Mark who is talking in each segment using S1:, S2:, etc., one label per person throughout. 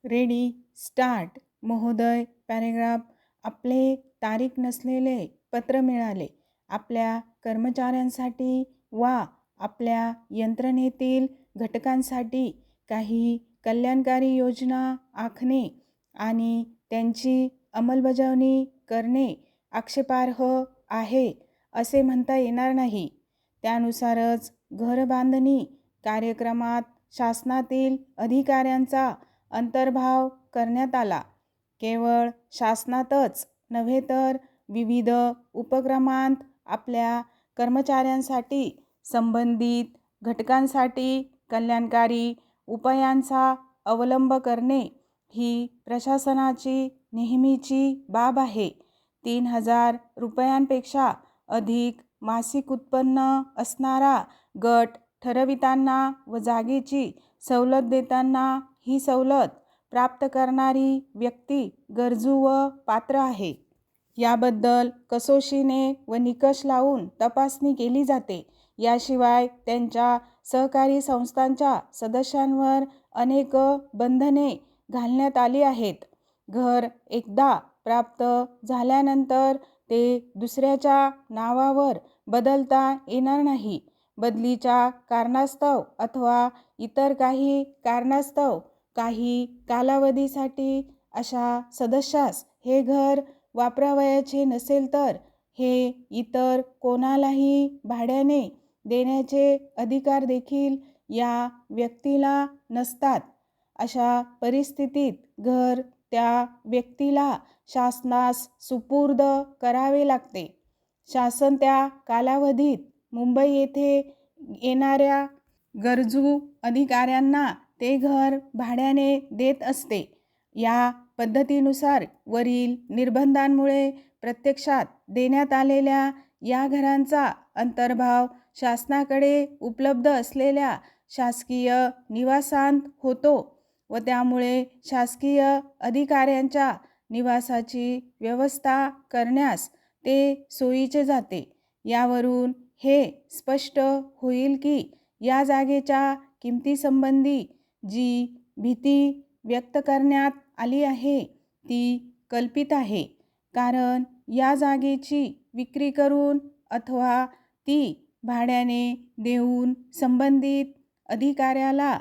S1: Ready start. महोदय, paragraph. आपले तारीख नसलेले पत्र मिळाले. आपल्या कर्मचाऱ्यांसाठी वा आपल्या यंत्रणेतील घटकांसाठी काही कल्याणकारी योजना आखणे आणि त्यांची अंमलबजावणी करणे आक्षेपार्ह आहे असे म्हणता येणार नाही. त्यानुसारच घरबांधणी कार्यक्रमात शासनातील अधिकाऱ्यांचा अंतर्भाव करण्यात आला. केवळ शासनातच नव्हे तर विविध उपक्रमांत आपल्या कर्मचाऱ्यांसाठी संबंधित घटकांसाठी कल्याणकारी उपायांचा अवलंब करणे ही प्रशासनाची नेहमीची बाब आहे. 3,000 रुपयांपेक्षा अधिक मासिक उत्पन्न असणारा गट ठरविताना व जागेची सवलत देताना ही सवलत प्राप्त करणारी व्यक्ती गरजू व पात्र आहे. याबद्दल कसोशीने व निकष लावून तपासणी केली जाते. याशिवाय त्यांच्या सहकारी संस्थांच्या सदस्यांवर अनेक बंधने घालण्यात आली आहेत. घर एकदा प्राप्त झाल्यानंतर ते दुसऱ्याच्या नावावर बदलता येणार नाही. बदलीच्या कारणास्तव अथवा इतर काही कारणास्तव काही कालावधीसाठी अशा सदस्यास हे घर वापरावयाचे नसेल तर हे इतर कोणालाही भाड्याने देण्याचे अधिकार देखील या व्यक्तीला नसतात. अशा परिस्थितीत घर त्या व्यक्तीला शासनास सुपूर्द करावे लागते. शासन त्या कालावधीत मुंबई येथे येणाऱ्या गरजू अधिकाऱ्यांना ते घर भाड्याने देत असते. या पद्धतीनुसार वरील निर्बंधांमुळे प्रत्यक्षात देण्यात आलेल्या या घरांचा अंतर्भाव शासनाकडे उपलब्ध असलेल्या शासकीय निवासांत होतो व त्यामुळे शासकीय अधिकाऱ्यांच्या निवासाची व्यवस्था करण्यास ते सोयीचे जाते. यावरून हे स्पष्ट होईल की या जागेच्या किमतीसंबंधी जी भीती व्यक्त करण्यात आली आहे ती कल्पित आहे. कारण या जागेची विक्री करून अथवा ती भाड्याने देऊन संबंधित अधिकाऱ्याला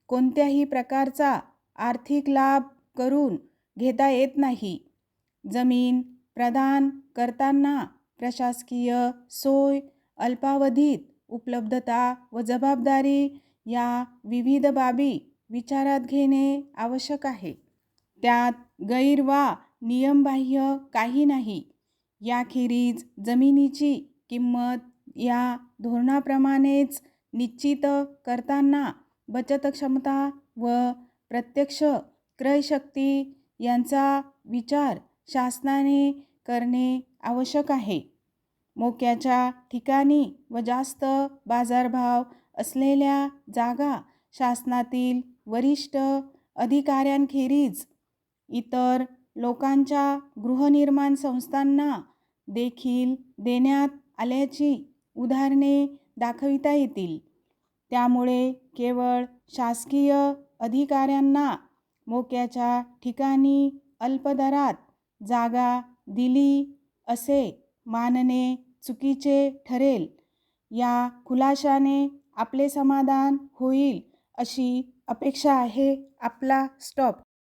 S1: कोणत्याही प्रकारचा आर्थिक लाभ करून घेता येत नाही. जमीन प्रदान करताना प्रशासकीय सोय, अल्पावधीत उपलब्धता व जबाबदारी या विविध बाबी विचारात घेणे आवश्यक आहे. त्यात गैर वा नियमबाह्य काही नाही. याखेरीज जमिनीची किंमत या धोरणाप्रमाणेच निश्चित करताना बचत क्षमता व प्रत्यक्ष क्रयशक्ती यांचा विचार शासनाने करणे आवश्यक आहे. मोक्याच्या ठिकाणी व जास्त बाजारभाव असलेल्या जागा शासनातील वरिष्ठ अधिकाऱ्यांखेरीज इतर लोकांच्या गृहनिर्माण संस्थांना देखील देण्यात आल्याची उदाहरणे दाखविता येतील. त्यामुळे केवळ शासकीय अधिकाऱ्यांना मोक्याच्या ठिकाणी अल्प दरात जागा दिली असे मानणे चुकीचे ठरेल. या खुलाशाने आपले समाधान होईल अशी अपेक्षा आहे. आपला स्टॉप.